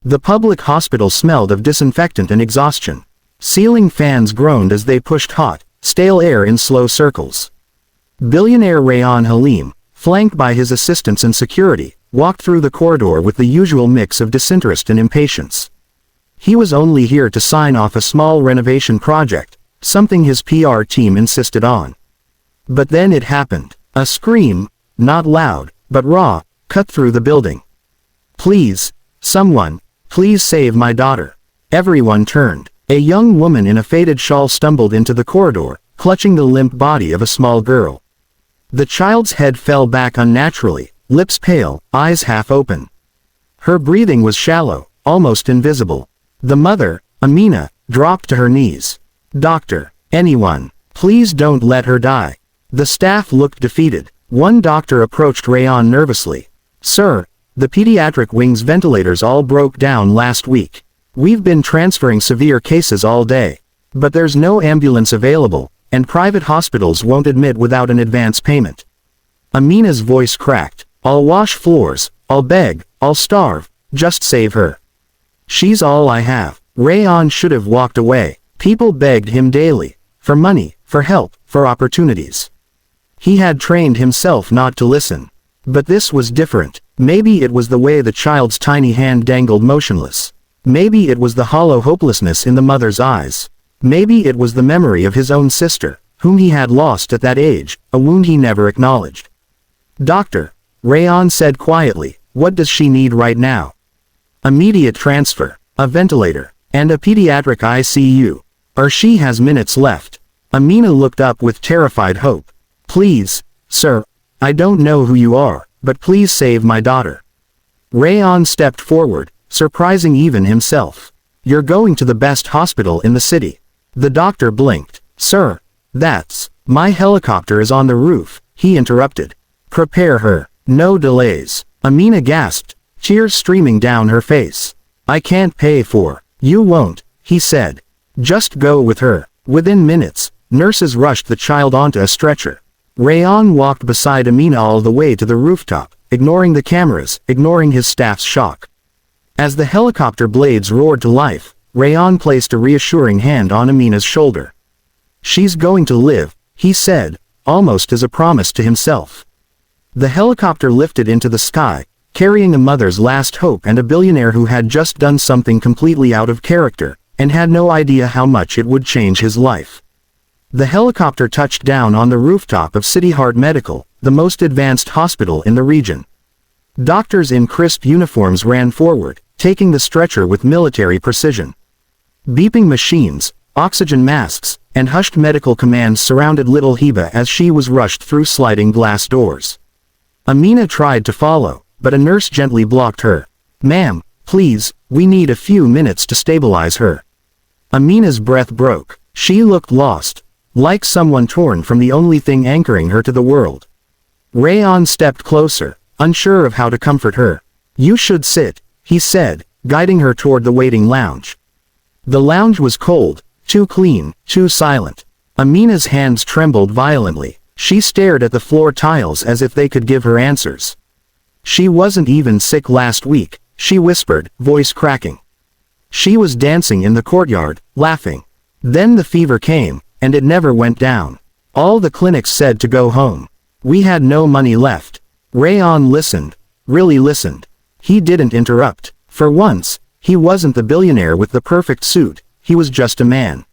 The public hospital smelled of disinfectant and exhaustion. Ceiling fans groaned as they pushed hot, stale air in slow circles. Billionaire Rayan Halim, flanked by his assistants and security, walked through the corridor with the usual mix of disinterest and impatience. He was only here to sign off a small renovation project, something his PR team insisted on. But then it happened. A scream, not loud, but raw, cut through the building. "Please, someone, please save my daughter." Everyone turned. A young woman in a faded shawl stumbled into the corridor, clutching the limp body of a small girl. The child's head fell back unnaturally, lips pale, eyes half open. Her breathing was shallow, almost invisible. The mother, Amina, dropped to her knees. "Doctor, anyone, please don't let her die." The staff looked defeated. One doctor approached Rayan nervously. "Sir, the pediatric wing's ventilators all broke down last week. We've been transferring severe cases all day. But there's no ambulance available, and private hospitals won't admit without an advance payment." Amina's voice cracked. "I'll wash floors, I'll beg, I'll starve, just save her. She's all I have." Rayan should have walked away. People begged him daily. For money, for help, for opportunities. He had trained himself not to listen. But this was different. Maybe it was the way the child's tiny hand dangled motionless. Maybe it was the hollow hopelessness in the mother's eyes. Maybe it was the memory of his own sister, whom he had lost at that age, a wound he never acknowledged. "Doctor," Rayan said quietly, "what does she need right now?" "Immediate transfer, a ventilator, and a pediatric ICU. Or she has minutes left." Amina looked up with terrified hope. "Please, sir, I don't know who you are, but please save my daughter." Rayan stepped forward, surprising even himself. "You're going to the best hospital in the city." The doctor blinked. "Sir, my helicopter is on the roof," he interrupted. "Prepare her. No delays." Amina gasped, tears streaming down her face. "I can't pay for." "You won't," he said. "Just go with her." Within minutes, nurses rushed the child onto a stretcher. Rayan walked beside Amina all the way to the rooftop, ignoring the cameras, ignoring his staff's shock. As the helicopter blades roared to life, Rayan placed a reassuring hand on Amina's shoulder. "She's going to live," he said, almost as a promise to himself. The helicopter lifted into the sky, carrying a mother's last hope and a billionaire who had just done something completely out of character, and had no idea how much it would change his life. The helicopter touched down on the rooftop of City Heart Medical, the most advanced hospital in the region. Doctors in crisp uniforms ran forward, taking the stretcher with military precision. Beeping machines, oxygen masks, and hushed medical commands surrounded little Heba as she was rushed through sliding glass doors. Amina tried to follow, but a nurse gently blocked her. "Ma'am, please, we need a few minutes to stabilize her." Amina's breath broke. She looked lost, like someone torn from the only thing anchoring her to the world. Rayan stepped closer, unsure of how to comfort her. "You should sit," he said, guiding her toward the waiting lounge. The lounge was cold, too clean, too silent. Amina's hands trembled violently. She stared at the floor tiles as if they could give her answers. "She wasn't even sick last week," she whispered, voice cracking. "She was dancing in the courtyard, laughing. Then the fever came, and it never went down. All the clinics said to go home. We had no money left." Rayan listened, really listened. He didn't interrupt. For once, he wasn't the billionaire with the perfect suit, he was just a man.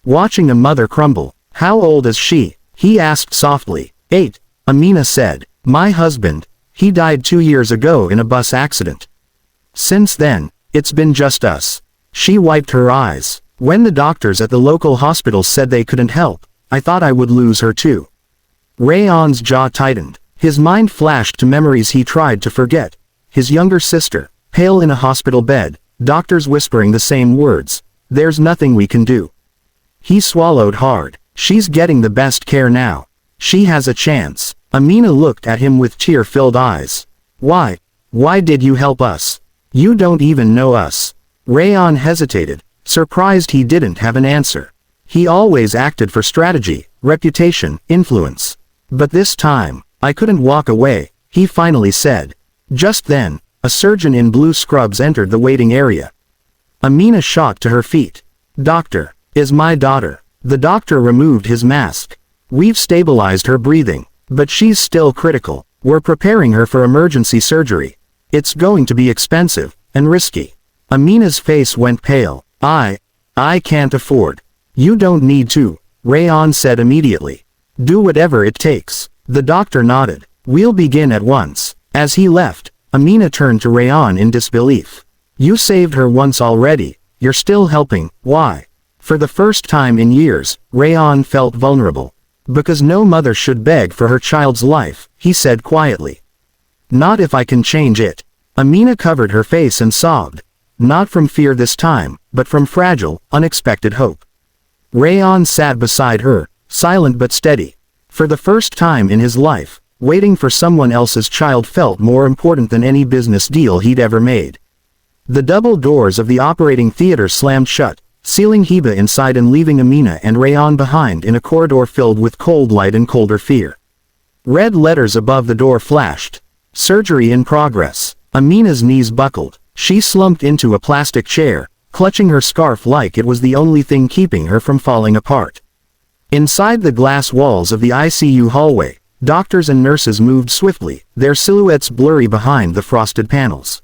Watching a mother crumble. "How old is she?" he asked softly. 8, Amina said. "My husband, he died 2 years ago in a bus accident. Since then, it's been just us." She wiped her eyes. "When the doctors at the local hospital said they couldn't help, I thought I would lose her too." Rayan's jaw tightened. His mind flashed to memories he tried to forget. His younger sister, pale in a hospital bed, doctors whispering the same words, "There's nothing we can do." He swallowed hard. "She's getting the best care now. She has a chance." Amina looked at him with tear-filled eyes. Why did you help us? You don't even know us." Rayan hesitated, surprised he didn't have an answer. He always acted for strategy, reputation, influence. "But this time, I couldn't walk away," he finally said. Just then, a surgeon in blue scrubs entered the waiting area. Amina shot to her feet. "Doctor, is my daughter?" The doctor removed his mask. "We've stabilized her breathing, but she's still critical. We're preparing her for emergency surgery. It's going to be expensive and risky." Amina's face went pale. I can't afford." "You don't need to," Rayon said immediately. "Do whatever it takes." The doctor nodded. "We'll begin at once." As he left, Amina turned to Rayon in disbelief. "You saved her once already. You're still helping. Why?" For the first time in years, Rayon felt vulnerable. "Because no mother should beg for her child's life," he said quietly. "Not if I can change it." Amina covered her face and sobbed. Not from fear this time, but from fragile, unexpected hope. Rayon sat beside her, silent but steady. For the first time in his life, waiting for someone else's child felt more important than any business deal he'd ever made. The double doors of the operating theater slammed shut, sealing Hiba inside and leaving Amina and Rayon behind in a corridor filled with cold light and colder fear. Red letters above the door flashed. "Surgery in progress." Amina's knees buckled. She slumped into a plastic chair, clutching her scarf like it was the only thing keeping her from falling apart. Inside the glass walls of the ICU hallway, doctors and nurses moved swiftly, their silhouettes blurry behind the frosted panels.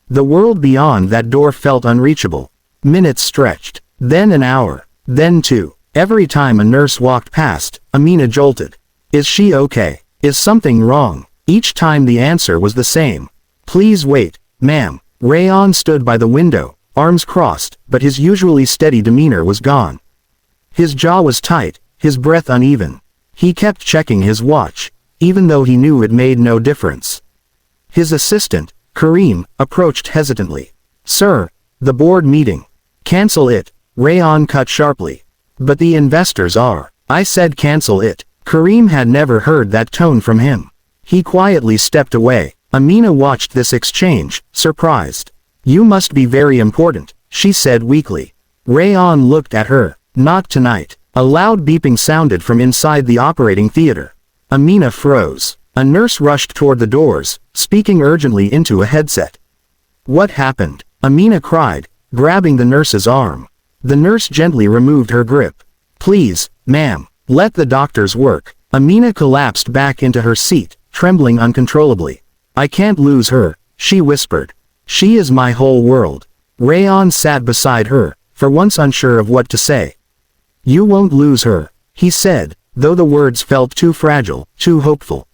The world beyond that door felt unreachable. Minutes stretched, then an hour, then two. Every time a nurse walked past, Amina jolted. "Is she okay? Is something wrong?" Each time the answer was the same. "Please wait, ma'am." Rayon stood by the window, arms crossed, but his usually steady demeanor was gone. His jaw was tight, his breath uneven. He kept checking his watch, even though he knew it made no difference. His assistant, Kareem, approached hesitantly. "Sir, the board meeting." "Cancel it," Rayon cut sharply. "But the investors are." "I said cancel it." Kareem had never heard that tone from him. He quietly stepped away. Amina watched this exchange, surprised. "You must be very important," she said weakly. Rayon looked at her. "Not tonight." A loud beeping sounded from inside the operating theater. Amina froze. A nurse rushed toward the doors, speaking urgently into a headset. "What happened?" Amina cried, grabbing the nurse's arm. The nurse gently removed her grip. "Please, ma'am, let the doctors work." Amina collapsed back into her seat, trembling uncontrollably. "I can't lose her," she whispered. "She is my whole world." Rayon sat beside her, for once unsure of what to say. "You won't lose her," he said, though the words felt too fragile, too hopeful.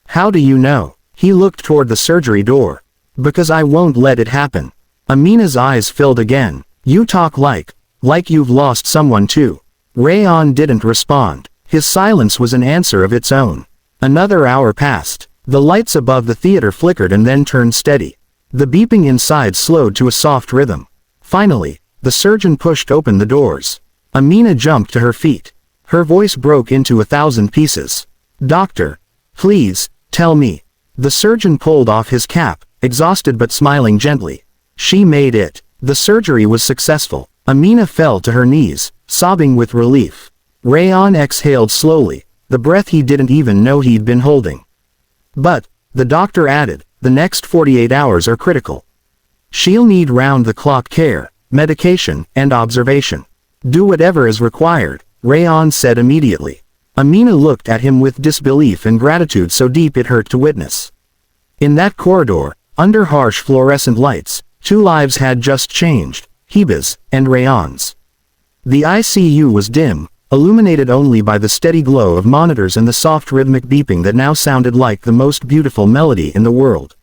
"How do you know?" He looked toward the surgery door. "Because I won't let it happen." Amina's eyes filled again. "You talk like you've lost someone too." Rayon didn't respond. His silence was an answer of its own. Another hour passed. The lights above the theater flickered and then turned steady. The beeping inside slowed to a soft rhythm. Finally, the surgeon pushed open the doors. Amina jumped to her feet. Her voice broke into 1,000 pieces. "Doctor, please, tell me." The surgeon pulled off his cap, exhausted but smiling gently. "She made it. The surgery was successful." Amina fell to her knees, sobbing with relief. Rayon exhaled slowly, the breath he didn't even know he'd been holding. "But," the doctor added, "the next 48 hours are critical. She'll need round-the-clock care, medication, and observation." "Do whatever is required," Rayon said immediately. Amina looked at him with disbelief and gratitude so deep it hurt to witness. In that corridor, under harsh fluorescent lights, two lives had just changed, Hiba's and Rayon's. The ICU was dim, illuminated only by the steady glow of monitors and the soft rhythmic beeping that now sounded like the most beautiful melody in the world.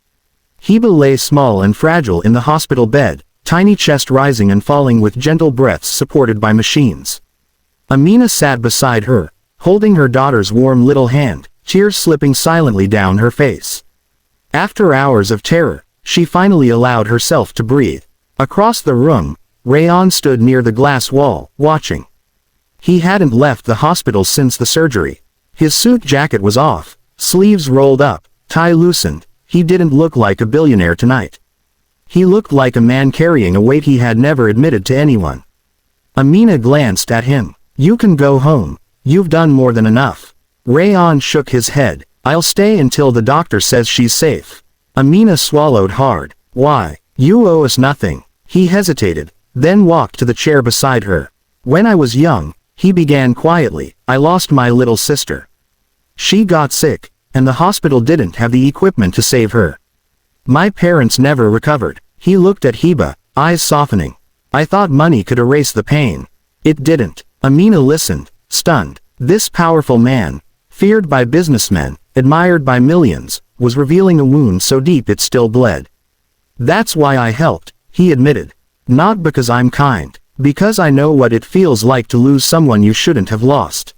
Hiba lay small and fragile in the hospital bed, tiny chest rising and falling with gentle breaths supported by machines. Amina sat beside her, holding her daughter's warm little hand, tears slipping silently down her face. After hours of terror, she finally allowed herself to breathe. Across the room, Rayon stood near the glass wall, watching. He hadn't left the hospital since the surgery. His suit jacket was off, sleeves rolled up, tie loosened. He didn't look like a billionaire tonight. He looked like a man carrying a weight he had never admitted to anyone. Amina glanced at him. "You can go home. You've done more than enough." Rayon shook his head. "I'll stay until the doctor says she's safe." Amina swallowed hard. Why? You owe us nothing. He hesitated, then walked to the chair beside her. When I was young, he began quietly, I lost my little sister. She got sick, and the hospital didn't have the equipment to save her. My parents never recovered. He looked at Hiba, eyes softening. I thought money could erase the pain. It didn't. Amina listened, stunned. This powerful man, feared by businessmen, admired by millions, was revealing a wound so deep it still bled. That's why I helped, he admitted. Not because I'm kind, because I know what it feels like to lose someone you shouldn't have lost.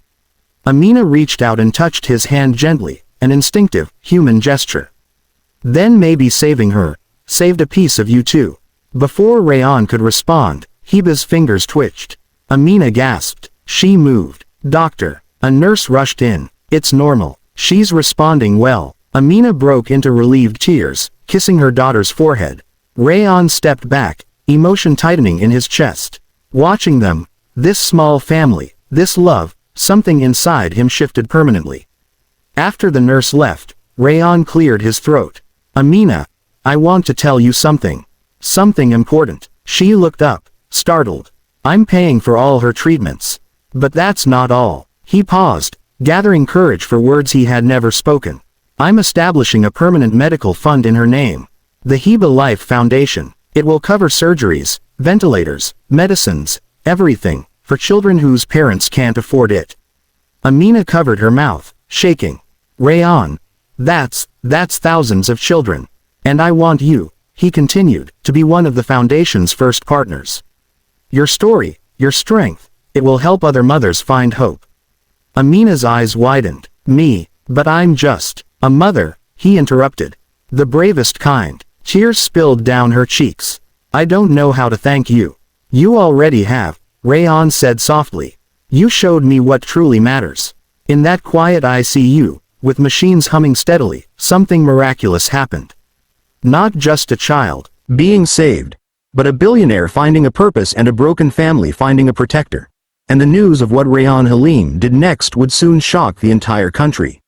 Amina reached out and touched his hand gently, an instinctive, human gesture. Then maybe saving her, saved a piece of you too. Before Rayan could respond, Hiba's fingers twitched. Amina gasped. She moved. Doctor. A nurse rushed in. It's normal. She's responding well. Amina broke into relieved tears, kissing her daughter's forehead. Rayan stepped back, emotion tightening in his chest. Watching them, this small family, this love, something inside him shifted permanently. After the nurse left, Rayan cleared his throat. Amina, I want to tell you something. Something important. She looked up, startled. I'm paying for all her treatments. But that's not all. He paused, gathering courage for words he had never spoken. I'm establishing a permanent medical fund in her name. The Hiba Life Foundation. It will cover surgeries, ventilators, medicines, everything, for children whose parents can't afford it. Amina covered her mouth, shaking. Rayan. That's thousands of children. And I want you, he continued, to be one of the foundation's first partners. Your story, your strength, it will help other mothers find hope. Amina's eyes widened. Me, but I'm just a mother, he interrupted. The bravest kind. Tears spilled down her cheeks. I don't know how to thank you. You already have, Rayan said softly. You showed me what truly matters. In that quiet ICU, with machines humming steadily, something miraculous happened. Not just a child being saved, but a billionaire finding a purpose and a broken family finding a protector. And the news of what Rayan Halim did next would soon shock the entire country.